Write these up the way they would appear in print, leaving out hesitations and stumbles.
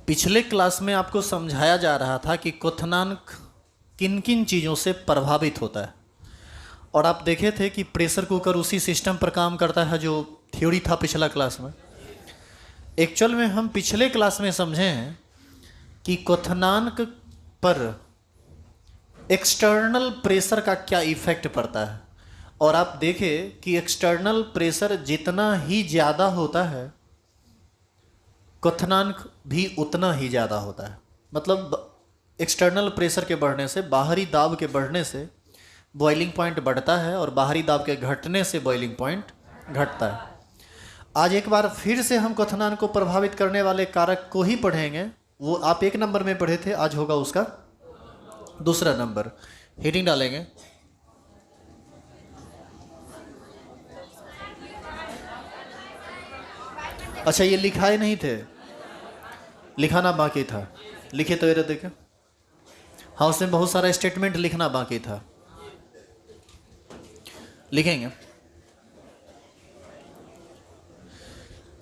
पिछले क्लास में आपको समझाया जा रहा था कि क्वथनांक किन किन चीज़ों से प्रभावित होता है, और आप देखे थे कि प्रेशर कुकर उसी सिस्टम पर काम करता है जो थ्योरी था पिछला क्लास में। एक्चुअल में हम पिछले क्लास में समझे हैं कि क्वथनांक पर एक्सटर्नल प्रेशर का क्या इफेक्ट पड़ता है, और आप देखें कि एक्सटर्नल प्रेशर जितना ही ज़्यादा होता है क्वथनांक भी उतना ही ज़्यादा होता है। मतलब एक्सटर्नल प्रेशर के बढ़ने से, बाहरी दाब के बढ़ने से बॉइलिंग पॉइंट बढ़ता है और बाहरी दाब के घटने से बॉइलिंग पॉइंट घटता है। आज एक बार फिर से हम क्वथनांक को प्रभावित करने वाले कारक को ही पढ़ेंगे। वो आप 1 नंबर में पढ़े थे, आज होगा उसका 2रा नंबर। हेडिंग डालेंगे अच्छा, ये लिखाए नहीं थे, लिखाना बाकी था। लिखे तो ये देखे, हाँ उसमें बहुत सारा स्टेटमेंट लिखना बाकी था, लिखेंगे।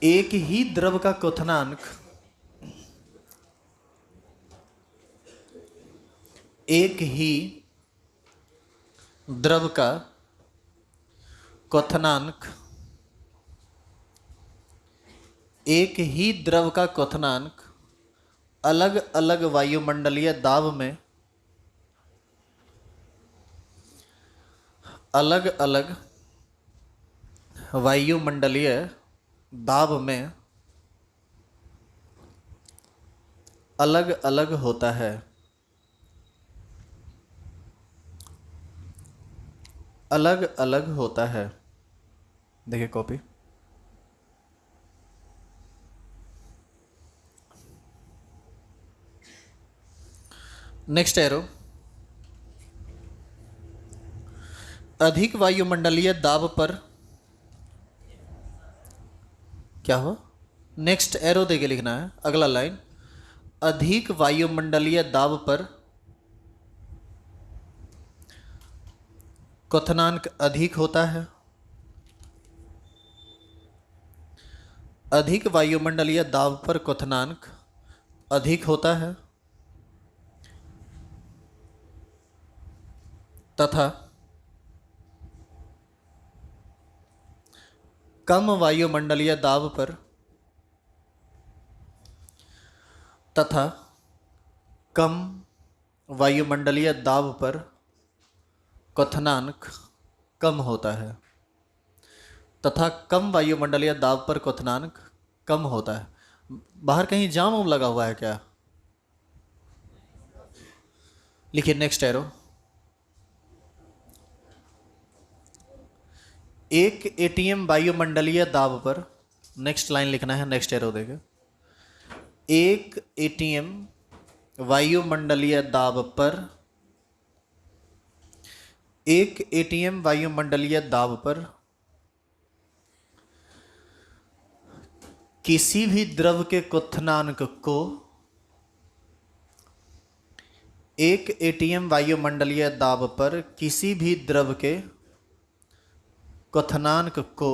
एक ही द्रव का क्वथनांक एक ही द्रव का क्वथनांक एक ही द्रव का क्वथनांक अलग अलग वायुमंडलीय दाब में अलग अलग वायुमंडलीय दाब में अलग अलग होता है। अलग अलग होता है। देखिए कॉपी। नेक्स्ट एरो, अधिक वायुमंडलीय दाब पर क्या हो, नेक्स्ट एरो देके लिखना है। अगला लाइन, अधिक वायुमंडलीय दाब पर क्वथनांक अधिक होता है। अधिक वायुमंडलीय दाब पर क्वथनांक अधिक होता है तथा कम वायुमंडलीय दाब पर क्वथनांक कम होता है। तथा कम वायुमंडलीय दाब पर क्वथनांक कम होता है। बाहर कहीं जाम उम लगा हुआ है क्या? लिखिए नेक्स्ट एरो, एक एटीएम वायुमंडलीय दाब पर, नेक्स्ट लाइन लिखना है, नेक्स्ट एरो देगा। एक एटीएम वायुमंडलीय दाब पर एक एटीएम वायुमंडलीय दाब पर किसी भी द्रव के क्वथनांक को एक एटीएम वायुमंडलीय दाब पर किसी भी द्रव के क्वथनांक को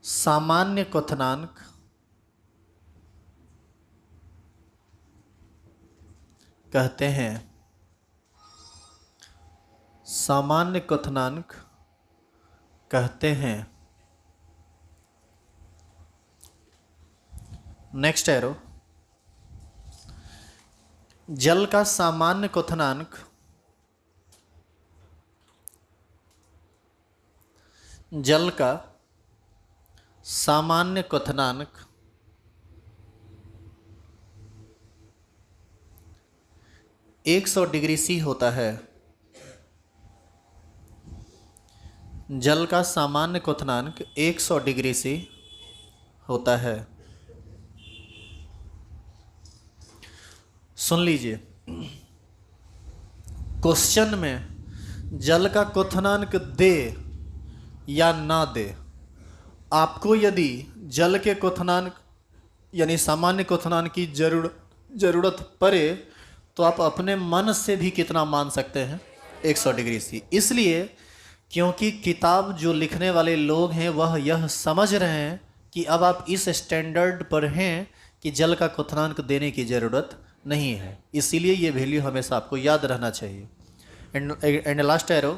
सामान्य क्वथनांक कहते हैं। सामान्य क्वथनांक कहते हैं। नेक्स्ट एरो, जल का सामान्य क्वथनांक जल का सामान्य क्वथनांक 100 डिग्री सी होता है। जल का सामान्य क्वथनांक 100 डिग्री सी होता है। सुन लीजिए, क्वेश्चन में जल का क्वथनांक दे या ना दे, आपको यदि जल के क्वथनांक यानी सामान्य क्वथनांक की जरूरत पड़े तो आप अपने मन से भी कितना मान सकते हैं, 100 डिग्री सी। इसलिए क्योंकि किताब जो लिखने वाले लोग हैं वह यह समझ रहे हैं कि अब आप इस स्टैंडर्ड पर हैं कि जल का क्वथनांक देने की ज़रूरत नहीं है, इसीलिए ये वैल्यू हमेशा आपको याद रहना चाहिए। एंड लास्ट एरो,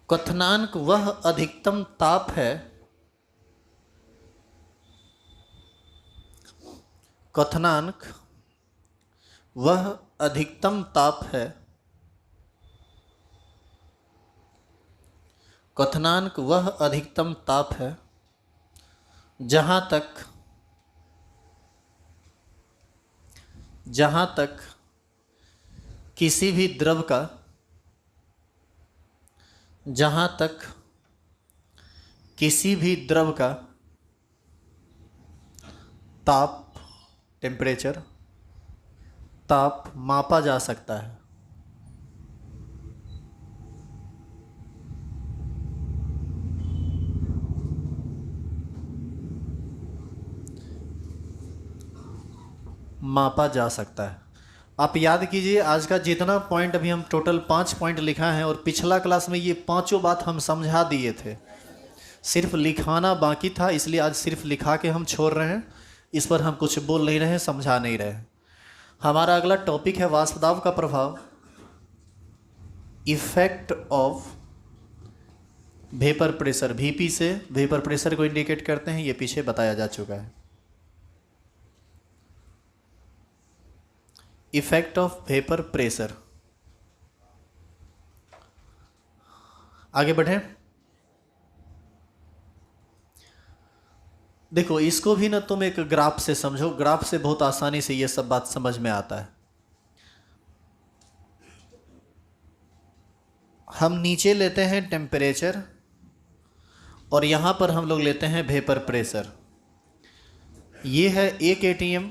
क्वथनांक वह अधिकतम ताप है, क्वथनांक वह अधिकतम ताप है, क्वथनांक वह अधिकतम ताप है जहाँ तक किसी भी द्रव का, जहाँ तक किसी भी द्रव का ताप, टेम्परेचर, ताप मापा जा सकता है। मापा जा सकता है। आप याद कीजिए, आज का जितना पॉइंट अभी हम टोटल 5 पॉइंट लिखा है और पिछला क्लास में ये पांचों बात हम समझा दिए थे, सिर्फ लिखाना बाकी था, इसलिए आज सिर्फ लिखा के हम छोड़ रहे हैं, इस पर हम कुछ बोल नहीं रहे, समझा नहीं रहे। हमारा अगला टॉपिक है वाष्प दाब का प्रभाव, effect of vapour pressure. VP से वेपर प्रेशर को इंडिकेट करते हैं, ये पीछे बताया जा चुका है। इफेक्ट ऑफ वेपर प्रेशर, आगे बढ़ें। देखो, इसको भी ना तुम एक ग्राफ से समझो, ग्राफ से बहुत आसानी से ये सब बात समझ में आता है। हम नीचे लेते हैं टेम्परेचर और यहाँ पर हम लोग लेते हैं वेपर प्रेशर। ये है 1 atm,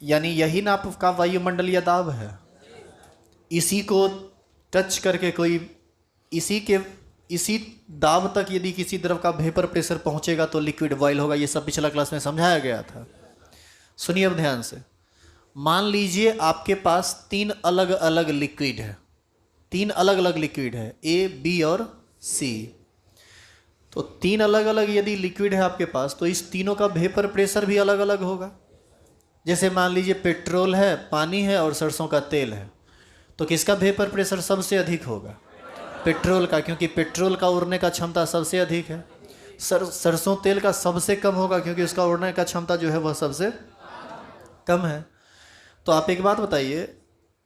यानी यही ना आपका वायुमंडलीय दाब है। इसी को टच करके कोई इसी दाब तक यदि किसी द्रव का वेपर प्रेशर पहुंचेगा तो लिक्विड बॉयल होगा। ये सब पिछला क्लास में समझाया गया था। सुनिए अब ध्यान से। मान लीजिए आपके पास 3 अलग अलग लिक्विड है, 3 अलग अलग लिक्विड है, ए, बी और सी। तो 3 अलग अलग यदि लिक्विड है आपके पास, तो इस तीनों का वेपर प्रेशर भी अलग अलग होगा। जैसे मान लीजिए पेट्रोल है, पानी है और सरसों का तेल है, तो किसका वेपर प्रेशर सबसे अधिक होगा? पेट्रोल का, क्योंकि पेट्रोल का उड़ने का क्षमता सबसे अधिक है। सरसों तेल का सबसे कम होगा, क्योंकि उसका उड़ने का क्षमता जो है वह सबसे कम है। तो आप एक बात बताइए,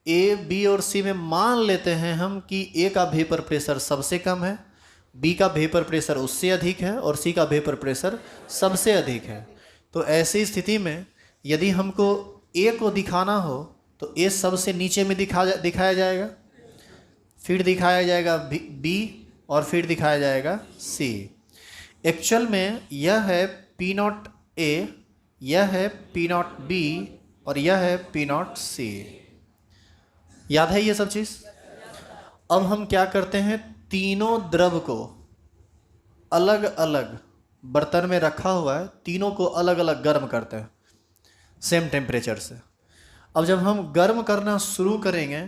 ए, बी और सी में मान लेते हैं हम कि ए का वेपर प्रेशर सबसे कम है, बी का वेपर प्रेशर उससे अधिक है और सी का वेपर प्रेशर सबसे अधिक है। तो ऐसी स्थिति में यदि हमको ए को दिखाना हो तो ए सबसे नीचे में दिखाया जाएगा, फिर दिखाया जाएगा बी और फिर दिखाया जाएगा सी। एक्चुअल में यह है पी नॉट ए, यह है पी नॉट बी और यह है पी नॉट सी। याद है ये सब चीज़? अब हम क्या करते हैं, तीनों द्रव को अलग अलग बर्तन में रखा हुआ है, तीनों को अलग अलग गर्म करते हैं सेम टेम्परेचर से। अब जब हम गर्म करना शुरू करेंगे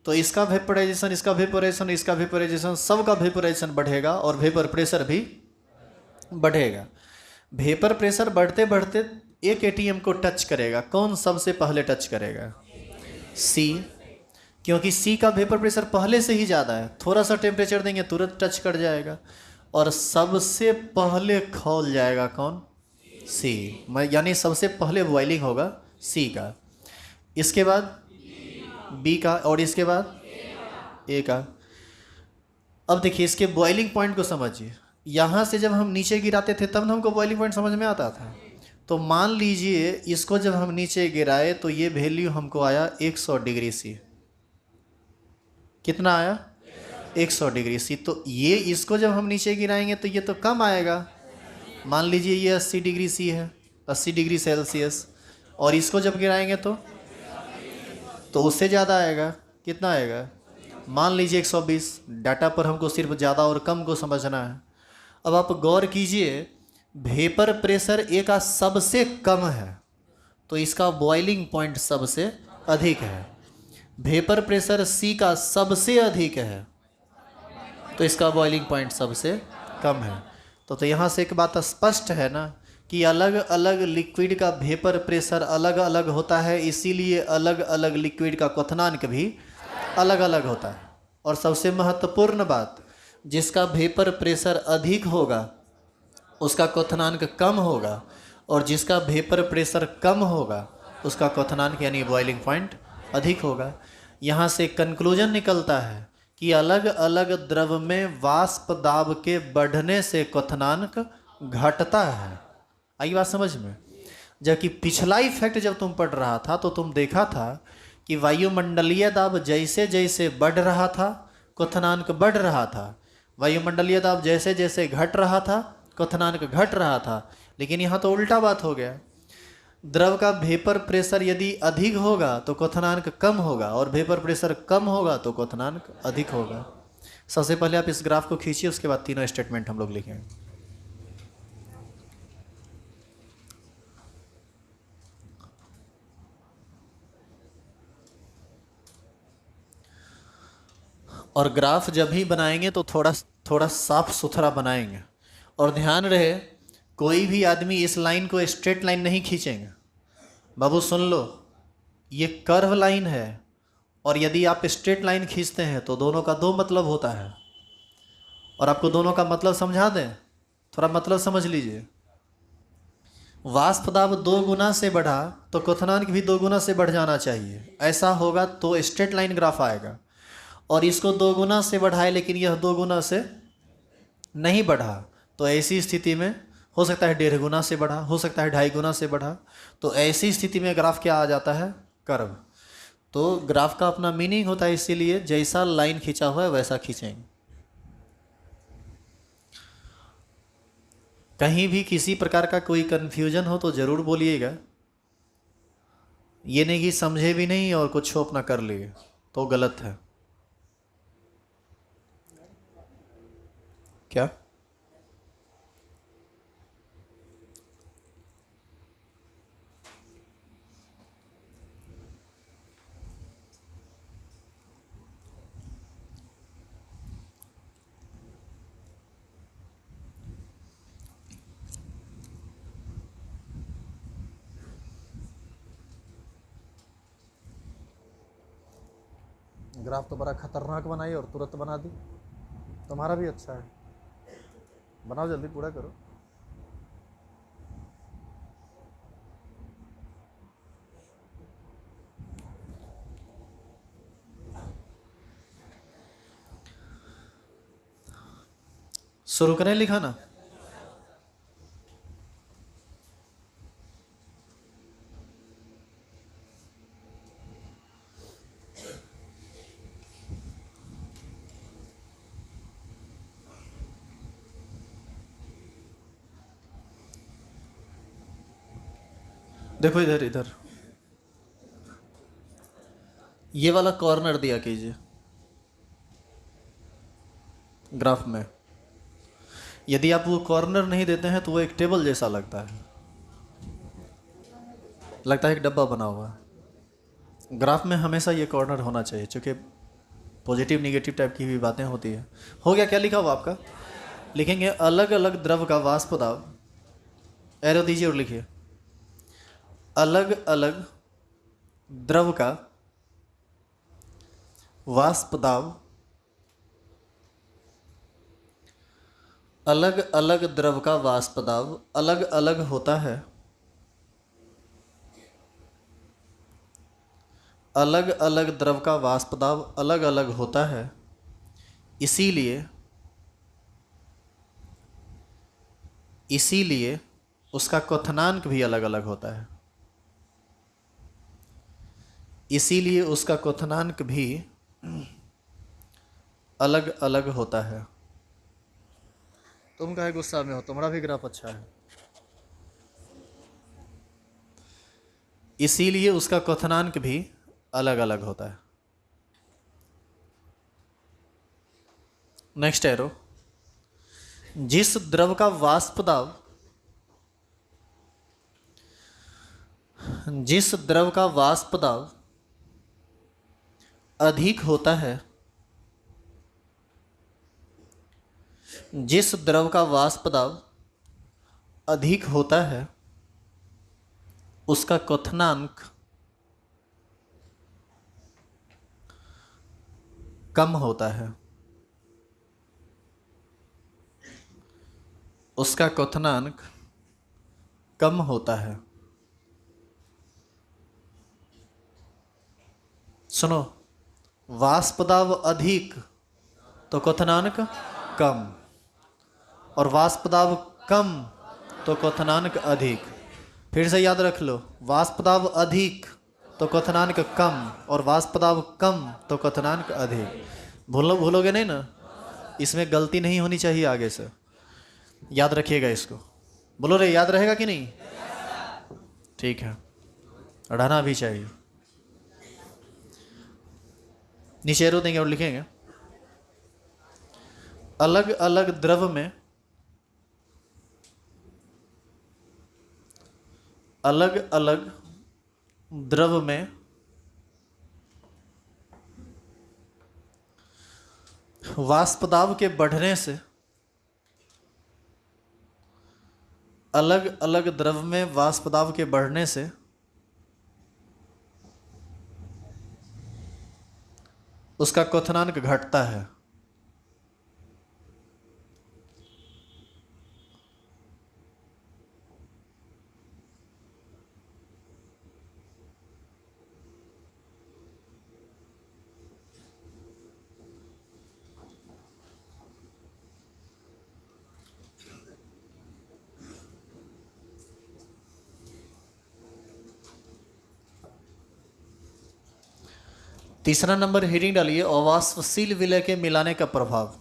तो इसका वेपोराइजेशन, इसका वेपोराइजेशन, इसका वेपोराइजेशन, सबका वेपोराइजेशन बढ़ेगा और वेपर प्रेशर भी बढ़ेगा। वेपर प्रेशर बढ़ते बढ़ते 1 atm को टच करेगा। कौन सबसे पहले टच करेगा? सी, क्योंकि सी का वेपर प्रेशर पहले से ही ज़्यादा है। थोड़ा सा टेम्परेचर देंगे तुरंत टच कर जाएगा और सबसे पहले खौल जाएगा कौन? सी। यानी सबसे पहले बॉइलिंग होगा सी का, इसके बाद बी का और इसके बाद ए का। अब देखिए इसके बॉइलिंग पॉइंट को समझिए। यहाँ से जब हम नीचे गिराते थे तब हमको बॉइलिंग पॉइंट समझ में आता था। तो मान लीजिए इसको जब हम नीचे गिराए तो ये वैल्यू हमको आया 100 डिग्री सी। कितना आया? 100 डिग्री सी। तो ये इसको जब हम नीचे गिराएंगे तो ये तो कम आएगा। मान लीजिए ये 80 डिग्री सी है, 80 डिग्री सेल्सियस, और इसको जब गिराएंगे तो उससे ज़्यादा आएगा। कितना आएगा? मान लीजिए 120। डाटा पर हमको सिर्फ ज़्यादा और कम को समझना है। अब आप गौर कीजिए, वेपर प्रेशर ए का सबसे कम है तो इसका बॉइलिंग पॉइंट सबसे अधिक है। वेपर प्रेशर सी का सबसे अधिक है तो इसका बॉइलिंग पॉइंट सबसे कम है। तो यहाँ से एक बात स्पष्ट है ना कि अलग अलग लिक्विड का वेपर प्रेशर अलग अलग होता है, इसीलिए अलग अलग लिक्विड का क्वथनांक भी अलग अलग होता है। और सबसे महत्वपूर्ण बात, जिसका वेपर प्रेशर अधिक होगा उसका क्वथनांक कम होगा, और जिसका वेपर प्रेशर कम होगा उसका क्वथनांक यानी बॉइलिंग पॉइंट अधिक होगा। यहाँ से कंक्लूजन निकलता है कि अलग अलग द्रव में वाष्प दाब के बढ़ने से क्वथनांक घटता है। आई बात समझ में? जबकि पिछला इफेक्ट जब तुम पढ़ रहा था तो तुम देखा था कि वायुमंडलीय दाब जैसे जैसे बढ़ रहा था क्वथनांक बढ़ रहा था, वायुमंडलीय दाब जैसे जैसे घट रहा था क्वथनांक घट रहा था। लेकिन यहाँ तो उल्टा बात हो गया, द्रव का वेपर प्रेशर यदि अधिक होगा तो क्वथनांक कम होगा, और वेपर प्रेशर कम होगा तो क्वथनांक अधिक होगा। सबसे पहले आप इस ग्राफ को खींचिए, उसके बाद तीनों स्टेटमेंट हम लोग लिखेंगे। और ग्राफ जब भी बनाएंगे तो थोड़ा थोड़ा साफ सुथरा बनाएंगे। और ध्यान रहे, कोई भी आदमी इस लाइन को स्ट्रेट लाइन नहीं खींचेंगे। बाबू सुन लो, ये कर्व लाइन है, और यदि आप स्ट्रेट लाइन खींचते हैं तो दोनों का दो मतलब होता है। और आपको दोनों का मतलब समझा दें, थोड़ा मतलब समझ लीजिए। वाष्प दाब 2 गुना से बढ़ा तो क्वथनांक भी 2 गुना से बढ़ जाना चाहिए। ऐसा होगा तो स्ट्रेट लाइन ग्राफ आएगा। और इसको 2 गुना से बढ़ाए लेकिन यह 2 गुना से नहीं बढ़ा, तो ऐसी स्थिति में हो सकता है 1.5 गुना से बढ़ा, हो सकता है 2.5 गुना से बढ़ा। तो ऐसी स्थिति में ग्राफ क्या आ जाता है? कर्व। तो ग्राफ का अपना मीनिंग होता है, इसीलिए जैसा लाइन खींचा हुआ है वैसा खींचेंगे। कहीं भी किसी प्रकार का कोई कन्फ्यूजन हो तो ज़रूर बोलिएगा। ये नहीं कि समझे भी नहीं और कुछ अपना कर लिए, तो गलत है। क्या? ग्राफ तो बड़ा खतरनाक बनाई और तुरंत बना दी। तुम्हारा भी अच्छा है, बनाओ जल्दी पूरा करो। शुरू करें लिखाना? देखो इधर इधर, ये वाला कॉर्नर दिया कीजिए ग्राफ में। यदि आप वो कॉर्नर नहीं देते हैं तो वो एक टेबल जैसा लगता है, लगता है एक डब्बा बना हुआ है। ग्राफ में हमेशा ये कॉर्नर होना चाहिए, क्योंकि पॉजिटिव निगेटिव टाइप की भी बातें होती है। हो गया? क्या लिखा हुआ आपका? लिखेंगे अलग अलग द्रव का वाष्प दाब, एरो दीजिए और लिखिए अलग अलग द्रव का वाष्प दाब, अलग अलग द्रव का वाष्प दाब अलग अलग होता है, अलग अलग द्रव का वाष्प दाब अलग अलग होता है, इसीलिए इसीलिए उसका क्वथनांक भी अलग अलग होता है, इसीलिए उसका क्वथनांक भी अलग अलग होता है। तुम काहे गुस्सा में हो? तुम्हारा भी ग्राफ अच्छा है। इसीलिए उसका क्वथनांक भी अलग अलग होता है। नेक्स्ट एरो, जिस द्रव का वाष्प दाब, जिस द्रव का वाष्प दाब अधिक होता है जिस द्रव का वाष्प दाब अधिक होता है उसका क्वथनांक कम होता है। उसका क्वथनांक कम होता है। सुनो, वाष्प दाब अधिक तो क्वथनांक कम, और वाष्प दाब कम तो क्वथनांक अधिक। फिर से याद रख लो, वाष्प दाब अधिक तो क्वथनांक कम, और वाष्प दाब कम तो क्वथनांक अधिक। भूलोगे नहीं ना? इसमें गलती नहीं होनी चाहिए, आगे से याद रखिएगा इसको। बोलो रे, याद रहेगा कि नहीं? ठीक है, रहना भी चाहिए। नीचे एरो देंगे और लिखेंगे, अलग अलग द्रव में अलग अलग द्रव में वाष्प दाब के बढ़ने से, अलग अलग द्रव में वाष्प दाब के बढ़ने से उसका क्वथनांक घटता है। तीसरा नंबर हेडिंग डालिए, अवाष्पशील विलय के मिलाने का प्रभाव।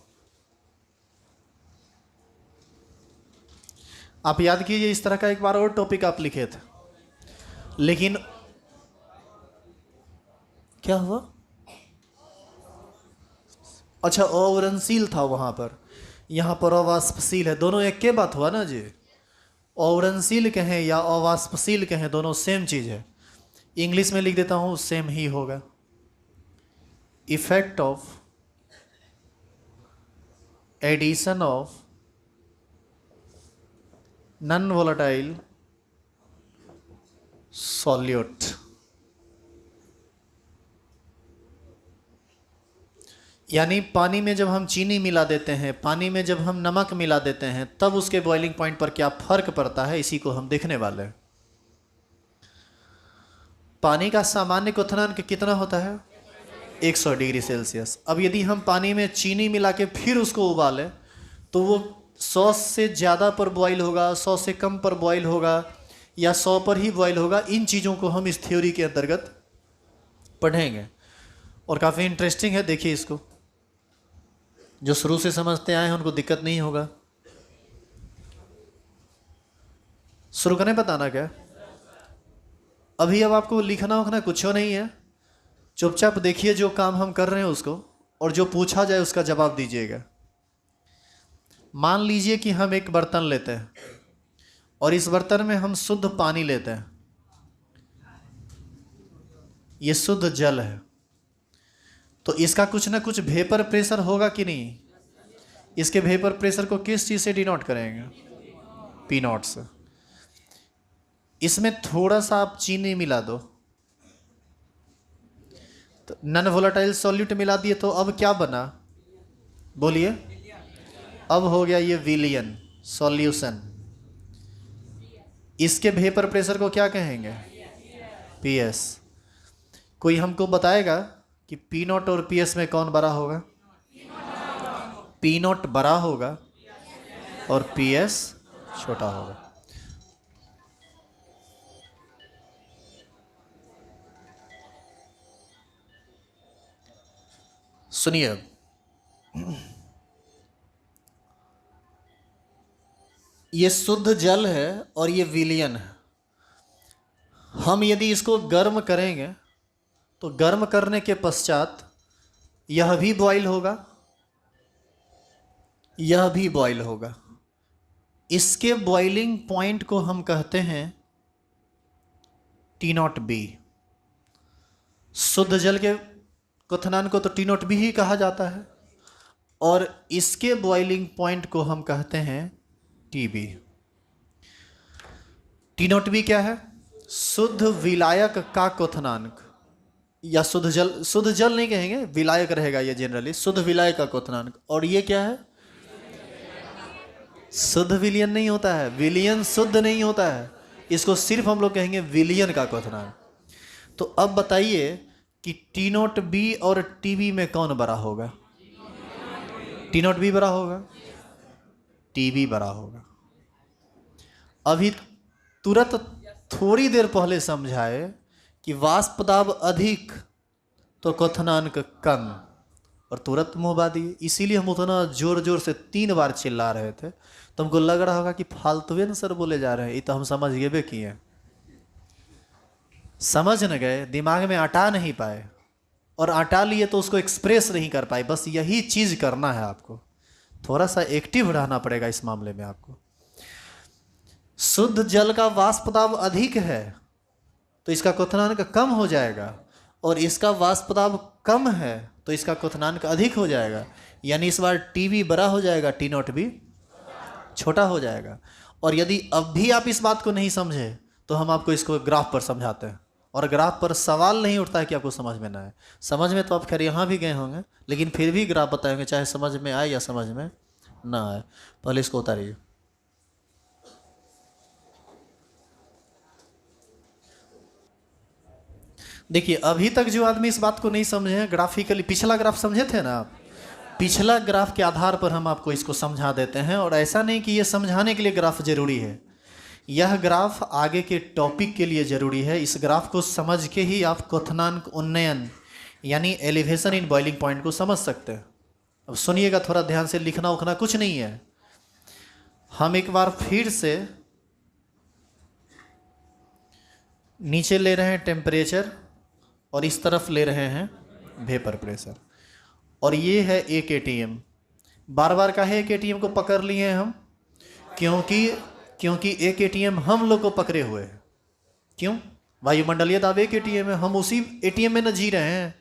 आप याद कीजिए, इस तरह का एक बार और टॉपिक आप लिखे थे, लेकिन क्या हुआ? अच्छा, अवरणशील था वहां पर, यहां पर अवाष्पशील है। दोनों एक के बात हुआ ना जी? अवरणशील कहें या अवाष्पशील कहें, दोनों सेम चीज है। इंग्लिश में लिख देता हूं, सेम ही होगा। Effect of addition of non volatile solute. यानी पानी में जब हम चीनी मिला देते हैं, पानी में जब हम नमक मिला देते हैं, तब उसके बॉइलिंग पॉइंट पर क्या फर्क पड़ता है, इसी को हम देखने वाले हैं। पानी का सामान्य क्वथनांक कितना होता है? 100 डिग्री सेल्सियस। अब यदि हम पानी में चीनी मिला के फिर उसको उबालें तो वो 100 से ज़्यादा पर बॉयल होगा, 100 से कम पर बॉयल होगा, या 100 पर ही बॉयल होगा। इन चीज़ों को हम इस थ्योरी के अंतर्गत पढ़ेंगे, और काफ़ी इंटरेस्टिंग है। देखिए इसको, जो शुरू से समझते आए हैं उनको दिक्कत नहीं होगा। शुरू करें बताना क्या? अभी अब आपको लिखना उखना कुछ नहीं है, चुपचाप देखिए जो काम हम कर रहे हैं उसको, और जो पूछा जाए उसका जवाब दीजिएगा। मान लीजिए कि हम एक बर्तन लेते हैं और इस बर्तन में हम शुद्ध पानी लेते हैं, ये शुद्ध जल है, तो इसका कुछ ना कुछ वेपर प्रेशर होगा कि नहीं? इसके वेपर प्रेशर को किस चीज़ से डिनोट करेंगे? पी नॉट से। इसमें थोड़ा सा आप चीनी मिला दो, तो नॉन वोलेटाइल सॉल्यूट मिला दिए, तो अब क्या बना? बोलिए। अब हो गया ये विलियन सॉल्यूशन। इसके वेपर प्रेशर को क्या कहेंगे? पीएस। कोई हमको बताएगा कि पी नॉट और पीएस में कौन बड़ा होगा? पी नॉट बड़ा होगा और पीएस छोटा होगा। सुनिए, ये शुद्ध जल है और ये विलियन है। हम यदि इसको गर्म करेंगे तो गर्म करने के पश्चात यह भी बॉईल होगा, यह भी बॉईल होगा। इसके बॉइलिंग पॉइंट को हम कहते हैं टी नॉट बी। शुद्ध जल के क्वथनांक को तो टी नॉट बी ही कहा जाता है। और इसके बॉइलिंग पॉइंट को हम कहते हैं टीबी। टी नॉट बी क्या है? शुद्ध विलायक का क्वथनांक, या शुद्ध जल नहीं कहेंगे, विलायक रहेगा ये जनरली, शुद्ध विलायक का क्वथनांक। और ये क्या है? शुद्ध विलियन नहीं होता है, विलियन शुद्ध नहीं होता है, इसको सिर्फ हम लोग कहेंगे विलियन का क्वथनांक। तो अब बताइए कि टी नॉट बी और टीबी में कौन बड़ा होगा? टी नॉट बी बड़ा होगा, टीबी बड़ा होगा। अभी तुरंत थोड़ी देर पहले समझाए कि वाष्प दाब अधिक तो क्वथनांक कम, और तुरंत मुंह बा दिए। इसीलिए हम उतना जोर जोर से 3 बार चिल्ला रहे थे। तो हमको लग रहा होगा कि फालतूए न सर बोले जा रहे हैं, ये तो हम समझ गए किए, समझ न गए, दिमाग में अटा नहीं पाए, और अटा लिए तो उसको एक्सप्रेस नहीं कर पाए। बस यही चीज़ करना है आपको, थोड़ा सा एक्टिव रहना पड़ेगा इस मामले में आपको। शुद्ध जल का वाष्प दाब अधिक है तो इसका क्वथनांक कम हो जाएगा, और इसका वाष्प दाब कम है तो इसका क्वथनांक अधिक हो जाएगा। यानी इस बार टीबी बड़ा हो जाएगा, टी नॉट भी छोटा हो जाएगा। और यदि अब भी आप इस बात को नहीं समझे तो हम आपको इसको ग्राफ पर समझाते हैं, और ग्राफ पर सवाल नहीं उठता है कि आपको समझ में ना आए। समझ में तो आप खैर यहाँ भी गए होंगे, लेकिन फिर भी ग्राफ बताएंगे, चाहे समझ में आए या समझ में ना आए। पहले इसको उतारिए। देखिए, अभी तक जो आदमी इस बात को नहीं समझे हैं ग्राफिकली, पिछला ग्राफ समझे थे ना आप, पिछला ग्राफ के आधार पर हम आपको इसको समझा देते हैं। और ऐसा नहीं कि ये समझाने के लिए ग्राफ जरूरी है, यह ग्राफ आगे के टॉपिक के लिए जरूरी है। इस ग्राफ को समझ के ही आप क्वथनांक उन्नयन यानी एलिवेशन इन बॉइलिंग पॉइंट को समझ सकते हैं। अब सुनिएगा थोड़ा ध्यान से, लिखना उखना कुछ नहीं है। हम एक बार फिर से नीचे ले रहे हैं टेम्परेचर, और इस तरफ ले रहे हैं वेपर प्रेशर, और ये है एक एटीएम। बार बार का है एक एटीएम को पकड़ लिए हैं हम, क्योंकि एक एटीएम हम लोग को पकड़े हुए हैं। क्यों? वायुमंडलीय दाब एक एटीएम है, हम उसी एटीएम में न जी रहे हैं,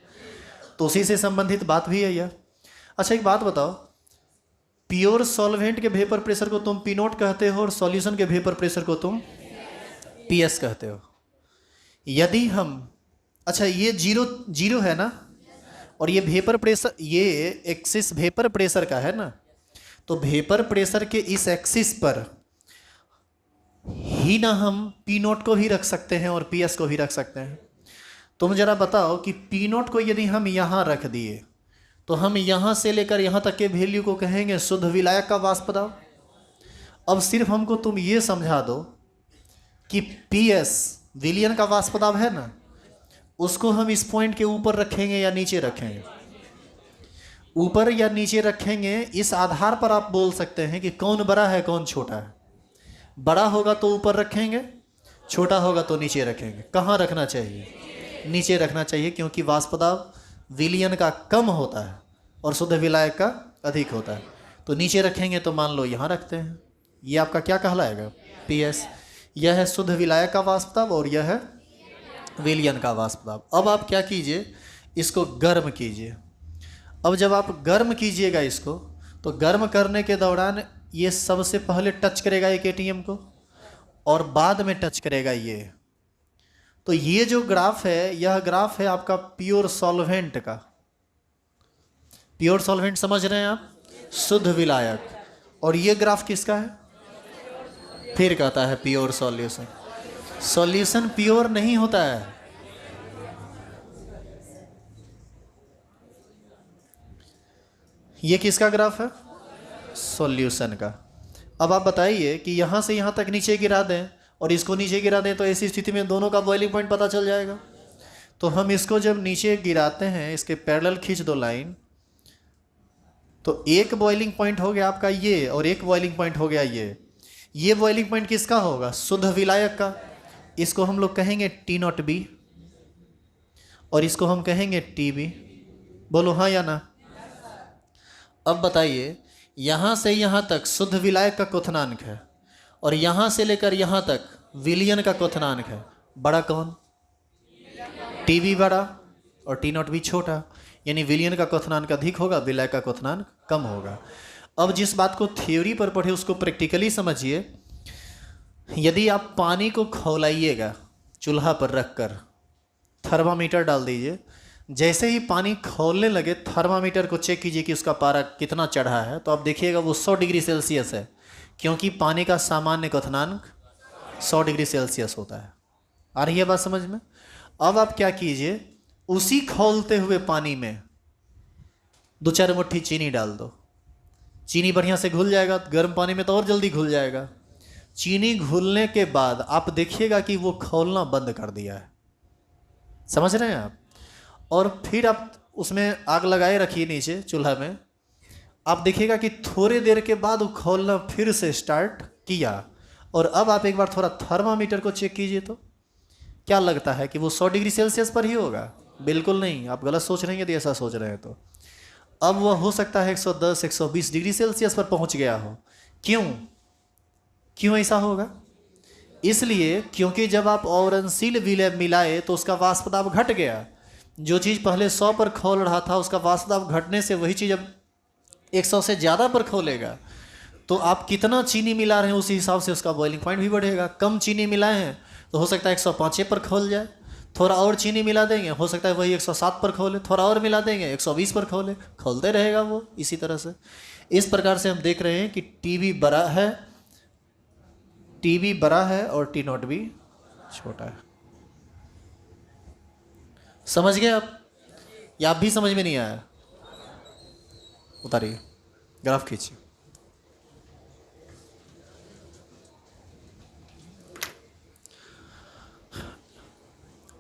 तो उसी से संबंधित बात भी है यह। अच्छा, एक बात बताओ, प्योर सॉल्वेंट के वेपर प्रेशर को तुम पी नॉट कहते हो, और सॉल्यूशन के वेपर प्रेशर को तुम पीएस कहते हो। यदि हम, अच्छा ये जीरो है ना, और ये वेपर प्रेशर, ये एक्सिस वेपर प्रेशर का है ना, तो वेपर प्रेशर के इस एक्सिस पर ही ना हम पी नॉट को भी रख सकते हैं और पीएस को भी रख सकते हैं। तुम जरा बताओ कि पी नॉट को यदि हम यहाँ रख दिए तो हम यहाँ से लेकर यहाँ तक के वैल्यू को कहेंगे शुद्ध विलायक का वाष्प दाब। अब सिर्फ हमको तुम ये समझा दो कि पीएस विलियन का वाष्प दाब है ना, उसको हम इस पॉइंट के ऊपर रखेंगे या नीचे रखेंगे? ऊपर या नीचे रखेंगे, इस आधार पर आप बोल सकते हैं कि कौन बड़ा है कौन छोटा है। बड़ा होगा तो ऊपर रखेंगे, छोटा होगा तो नीचे रखेंगे। कहाँ रखना चाहिए? नीचे रखना चाहिए, क्योंकि वाष्प दाब विलियन का कम होता है और शुद्ध विलायक का अधिक होता है। तो नीचे रखेंगे तो मान लो यहाँ रखते हैं, ये आपका क्या कहलाएगा? पीएस। यह है शुद्ध विलायक का वाष्प दाब और यह है विलियन का वाष्प दाब। अब आप क्या कीजिए, इसको गर्म कीजिए। अब जब आप गर्म कीजिएगा इसको, तो गर्म करने के दौरान ये सबसे पहले टच करेगा एक एटीएम को, और बाद में टच करेगा ये। तो ये जो ग्राफ है, यह ग्राफ है आपका प्योर सॉल्वेंट का। प्योर सॉल्वेंट समझ रहे हैं आप? शुद्ध विलायक। और ये ग्राफ किसका है? फिर कहता है प्योर सॉल्यूशन। सॉल्यूशन प्योर नहीं होता है। ये किसका ग्राफ है? सॉल्यूशन का। अब आप बताइए कि यहाँ से यहाँ तक नीचे गिरा दें और इसको नीचे गिरा दें, तो ऐसी स्थिति में दोनों का बॉइलिंग पॉइंट पता चल जाएगा। तो हम इसको जब नीचे गिराते हैं, इसके पैरेलल खींच दो लाइन, तो एक बॉइलिंग पॉइंट हो गया आपका ये, और एक बॉइलिंग पॉइंट हो गया ये। ये बॉइलिंग पॉइंट किसका होगा? शुद्ध विलायक का। इसको हम लोग कहेंगे टी नॉट बी, और इसको हम कहेंगे टी बी। बोलो हाँ या ना? अब बताइए, यहाँ से यहाँ तक शुद्ध विलायक का क्वथनांक है, और यहाँ से लेकर यहाँ तक विलियन का क्वथनांक है। बड़ा कौन? टी बी बड़ा और टी नॉट बी छोटा। यानी विलयन का क्वथनांक अधिक होगा, विलय का क्वथनांक कम होगा। अब जिस बात को थ्योरी पर पढ़े उसको प्रैक्टिकली समझिए। यदि आप पानी को खौलाइएगा चूल्हा पर रखकर, थर्मामीटर डाल दीजिए, जैसे ही पानी खौलने लगे थर्मामीटर को चेक कीजिए कि उसका पारा कितना चढ़ा है, तो आप देखिएगा वो 100 डिग्री सेल्सियस है, क्योंकि पानी का सामान्य क्वथनांक 100 डिग्री सेल्सियस होता है। आ रही है बात समझ में? अब आप क्या कीजिए, उसी खौलते हुए पानी में 2-4 मुट्ठी चीनी डाल दो। चीनी बढ़िया से घुल जाएगा, गर्म पानी में तो और जल्दी घुल जाएगा। चीनी घुलने के बाद आप देखिएगा कि वो खौलना बंद कर दिया है। समझ रहे हैं आप? और फिर आप उसमें आग लगाए रखिए नीचे चूल्हा में। आप देखिएगा कि थोड़ी देर के बाद वो खौलना फिर से स्टार्ट किया। और अब आप एक बार थोड़ा थर्मामीटर को चेक कीजिए, तो क्या लगता है कि वो 100 डिग्री सेल्सियस पर ही होगा? बिल्कुल नहीं, आप गलत सोच रहे हैं यदि ऐसा सोच रहे हैं तो। अब वह हो सकता है 110 120 डिग्री सेल्सियस पर पहुंच गया हो। क्यों? क्यों ऐसा होगा? इसलिए क्योंकि जब आप अवरणशील विलय मिलाए तो उसका वाष्प दाब घट गया। जो चीज़ पहले 100 पर खौल रहा था उसका वाष्प दाब घटने से वही चीज़ अब 100 से ज़्यादा पर खौलेगा। तो आप कितना चीनी मिला रहे हैं उसी हिसाब से उसका बॉइलिंग पॉइंट भी बढ़ेगा। कम चीनी मिलाए हैं तो हो सकता है 105 पर खोल जाए, थोड़ा और चीनी मिला देंगे हो सकता है वही 107 पर खोले, थोड़ा और मिला देंगे 120 पर खोले, खोलते रहेगा वो इसी तरह से। इस प्रकार से हम देख रहे हैं कि टीवी बड़ा है और टी नॉट भी छोटा है। समझ गए आप? या आप भी समझ में नहीं आया? उतारिए, ग्राफ खींचिए।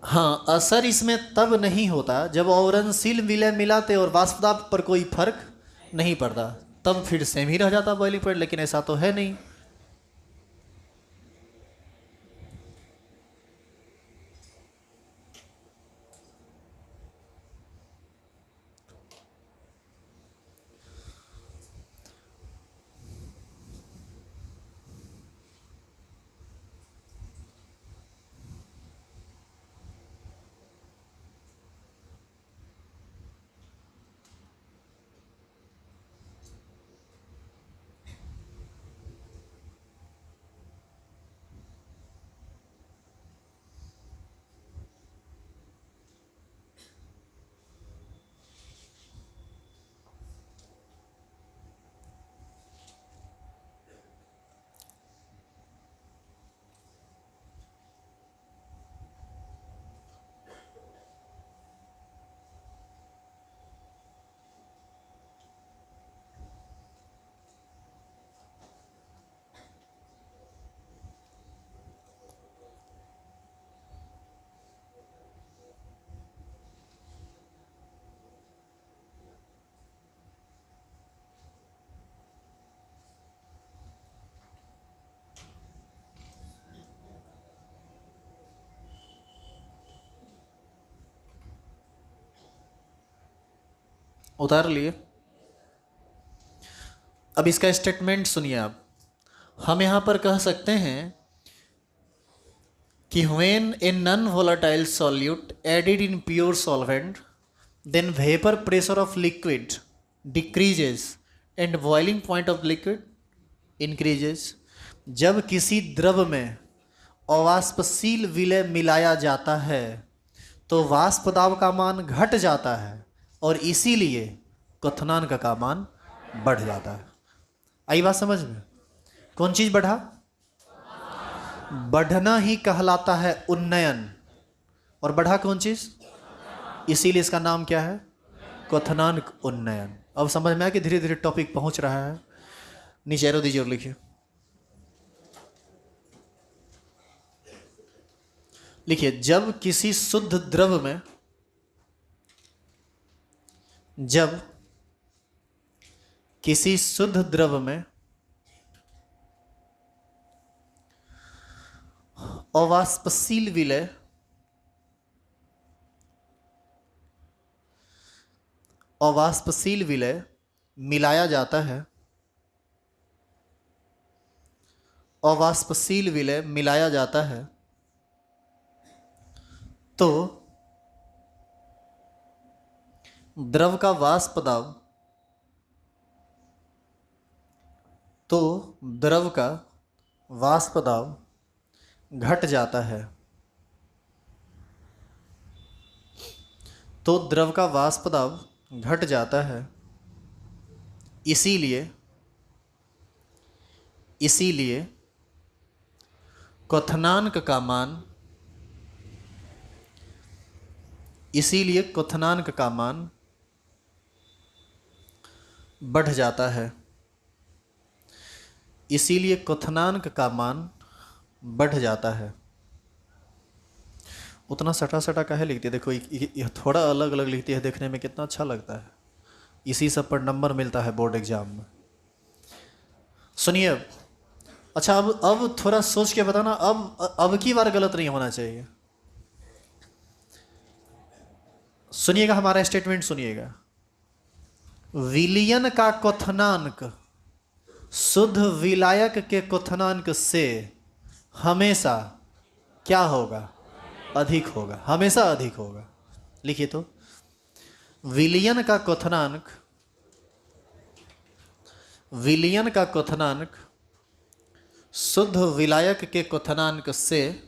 हाँ, असर इसमें तब नहीं होता जब अवरणशील विलय मिलाते और वाष्प दाब पर कोई फर्क नहीं पड़ता, तब फिर सेम ही रह जाता बॉइलिंग पॉइंट, लेकिन ऐसा तो है नहीं। उतार लिए। अब इसका स्टेटमेंट सुनिए आप। हम यहां पर कह सकते हैं कि when a non-volatile solute added in pure solvent, then vapor pressure of liquid decreases and boiling point of liquid increases। जब किसी द्रव में अवाष्पशील विलय मिलाया जाता है तो वाष्प दाब का मान घट जाता है और इसीलिए क्वथनांक का मान बढ़ जाता है। आई बात समझ में? कौन चीज बढ़ा? बढ़ना ही कहलाता है उन्नयन। और बढ़ा कौन चीज? इसीलिए इसका नाम क्या है? क्वथनांक उन्नयन। अब समझ में आया कि धीरे धीरे टॉपिक पहुंच रहा है। नीचे एरो दीजिए और लिखिए। लिखिए, जब किसी शुद्ध द्रव में अवाष्पशील विलय मिलाया जाता है, अवाष्पशील विलय मिलाया जाता है तो द्रव का वाष्प दाब, तो द्रव का वाष्प दाब घट जाता है, तो द्रव का वाष्प दाब घट जाता है। इसीलिए क्वथनांक का मान बढ़ जाता है। इसीलिए क्वथनांक का मान बढ़ जाता है। उतना सटा सटा काहे लिखती है? देखो ये थोड़ा अलग अलग लिखती है, देखने में कितना अच्छा लगता है। इसी सब पर नंबर मिलता है बोर्ड एग्जाम में। सुनिए, अच्छा अब थोड़ा सोच के बताना, अब की बार गलत नहीं होना चाहिए। सुनिएगा, हमारा स्टेटमेंट सुनिएगा। विलयन का क्वथनांक शुद्ध विलायक के क्वथनांक से हमेशा क्या होगा? अधिक होगा, हमेशा अधिक होगा। लिखिए तो, विलयन का क्वथनांक शुद्ध विलायक के क्वथनांक से,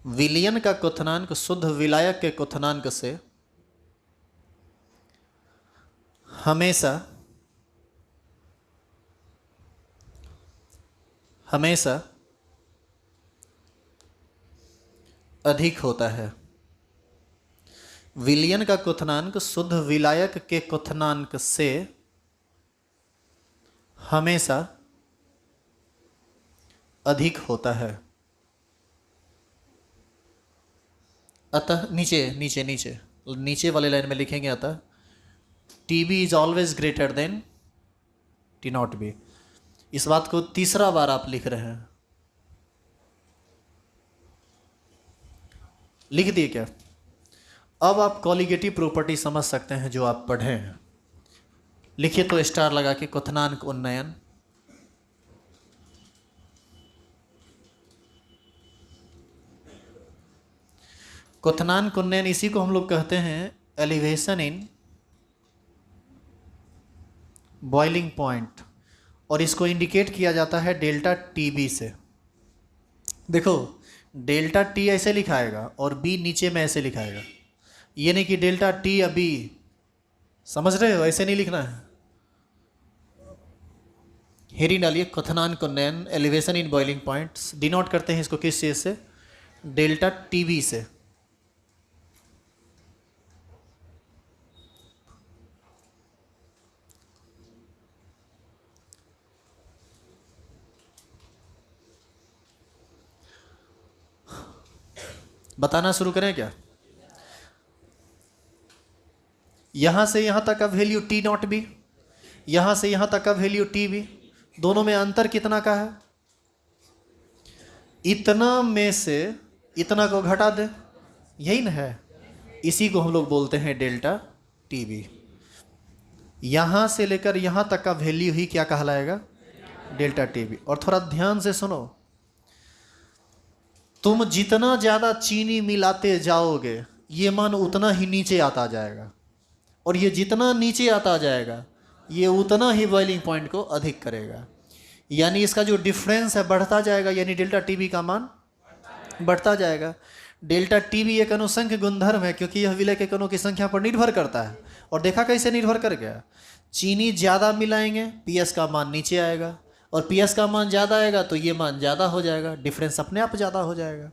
विलयन का क्वथनांक शुद्ध विलायक के क्वथनांक से हमेशा अधिक होता है। विलयन का क्वथनांक शुद्ध विलायक के क्वथनांक से हमेशा अधिक होता है। अतः नीचे वाले लाइन में लिखेंगे, अतः TB is always greater than T0B। इस बात को तीसरा बार आप लिख रहे हैं। लिख दिए क्या? अब आप कॉलिगेटिव प्रॉपर्टी समझ सकते हैं जो आप पढ़े हैं। लिखिए तो स्टार लगा के, क्वथनांक उन्नयन। क्वथनांक उन्नयन, इसी को हम लोग कहते हैं एलिवेशन इन बॉइलिंग पॉइंट, और इसको इंडिकेट किया जाता है डेल्टा TB से। देखो, डेल्टा T ऐसे लिखाएगा और B नीचे में ऐसे लिखाएगा। ये नहीं कि डेल्टा T या B, समझ रहे हो? ऐसे नहीं लिखना है। हेडिंग डालिए, क्वथनांक उन्नयन elevation in boiling points. Denote करते हैं इसको किस चीज से? डेल्टा TB से। बताना शुरू करें क्या? यहां से यहां तक का वैल्यू T0B, यहां से यहां तक का वैल्यू TB, दोनों में अंतर कितना का है? इतना में से इतना को घटा दे, यही ना है। इसी को हम लोग बोलते हैं डेल्टा TB। यहां से लेकर यहां तक का वैल्यू ही क्या कहलाएगा? Delta TB। और थोड़ा ध्यान से सुनो, तुम जितना ज्यादा चीनी मिलाते जाओगे ये मान उतना ही नीचे आता जाएगा, और ये जितना नीचे आता जाएगा ये उतना ही बॉइलिंग पॉइंट को अधिक करेगा। यानी इसका जो डिफरेंस है बढ़ता जाएगा, यानी डेल्टा TB का मान बढ़ता जाएगा। डेल्टा TB एक अनुसंख्य गुणधर्म है, क्योंकि यह विलय के कणों की संख्या पर निर्भर करता है। और देखा कैसे निर्भर कर गया? चीनी ज़्यादा मिलाएंगे PS का मान नीचे आएगा, और PS का मान ज़्यादा आएगा तो ये मान ज़्यादा हो जाएगा, डिफरेंस अपने आप ज़्यादा हो जाएगा।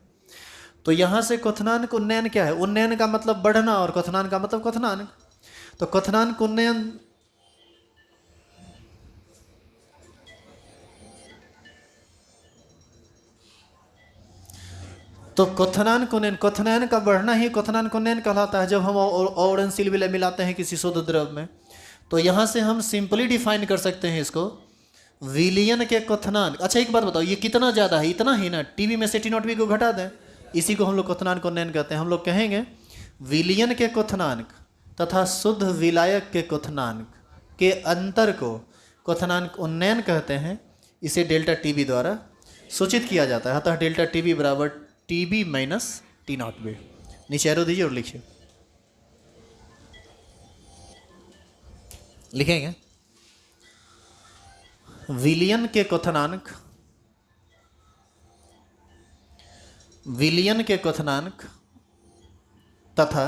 तो यहाँ से क्वथनांक उन्नयन क्या है? उन्नयन का मतलब बढ़ना, और क्वथनांक का मतलब क्वथनांक। तो क्वथनांक उन्नयन क्वथनांक का बढ़ना ही क्वथनांक उन्नयन कहलाता है। जब हम औरणशील विलय मिलाते हैं किसी शुद्ध द्रव में, तो यहाँ से हम सिंपली डिफाइन कर सकते हैं इसको, विलयन के क्वथनांक। अच्छा एक बात बताओ, ये कितना ज़्यादा है? इतना ही ना। TB में से T0B को घटा दें, इसी को हम लोग क्वथनांक उन्नयन कहते हैं। हम लोग कहेंगे विलयन के क्वथनांक तथा शुद्ध विलायक के क्वथनांक के अंतर को क्वथनांक उन्नयन कहते हैं। इसे डेल्टा TB द्वारा सूचित किया जाता है। अतः डेल्टा TB बराबर TB माइनस T0B। नीचे एरो दीजिए और लिखिए। लिखेंगे विलियन के क्वथनांक, विलियन के क्वथनांक तथा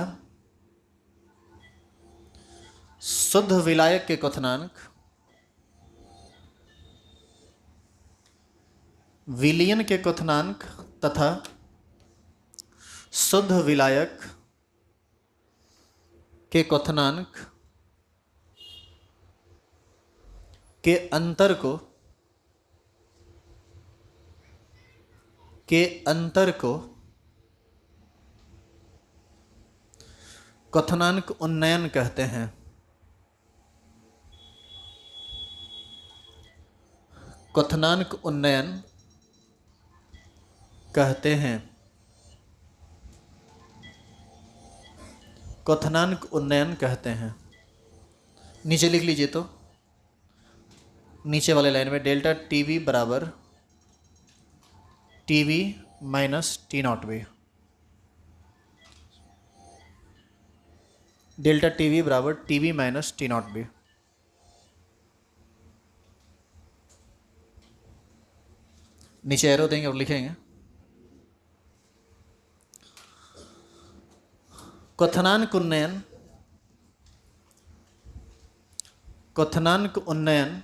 शुद्ध विलायक के क्वथनांक, विलियन के क्वथनांक तथा शुद्ध विलायक के क्वथनांक के अंतर को क्वथनांक उन्नयन कहते हैं। क्वथनांक उन्नयन कहते हैं। क्वथनांक उन्नयन कहते हैं। नीचे लिख लीजिए तो, नीचे वाले लाइन में डेल्टा टीवी बराबर TV minus T not B, delta TV बराबर TV minus T not B. नीचे एरो देंगे और लिखेंगे क्वथनांक उन्नयन, क्वथनांक उन्नयन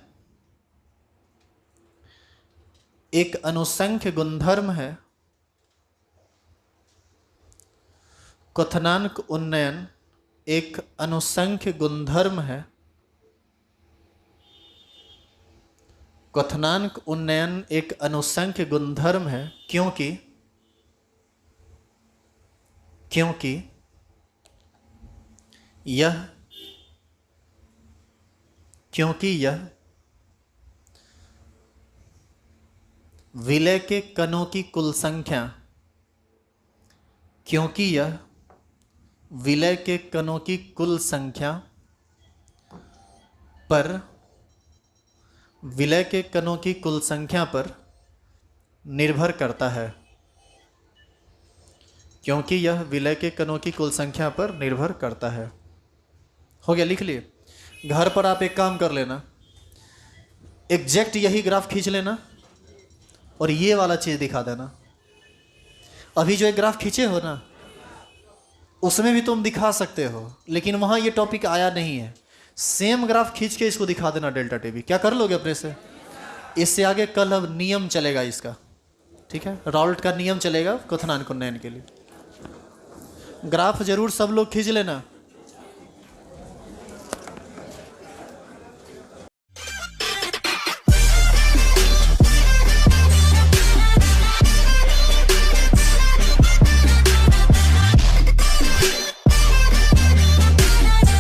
एक अनुसंख्य गुणधर्म है। क्वथनांक उन्नयन एक अनुसंख्य गुणधर्म है। क्वथनांक उन्नयन एक अनुसंख्य गुणधर्म है क्योंकि यह विलय के कणों की कुल संख्या, क्योंकि यह विलय के कणों की कुल संख्या पर, विलय के कणों की कुल संख्या पर निर्भर करता है। क्योंकि यह विलय के कणों की कुल संख्या पर निर्भर करता है। हो गया, लिख लिए। घर पर आप एक काम कर लेना, एग्जैक्ट यही ग्राफ खींच लेना और ये वाला चीज दिखा देना। अभी जो एक ग्राफ खींचे हो ना, उसमें भी तुम दिखा सकते हो, लेकिन वहां ये टॉपिक आया नहीं है। सेम ग्राफ खींच के इसको दिखा देना डेल्टा टीवी। क्या कर लोगे अपने से? इससे आगे कल अब नियम चलेगा इसका, ठीक है? राउल्ट का नियम चलेगा क्वथनांक उन्नयन के लिए। ग्राफ जरूर सब लोग खींच लेना।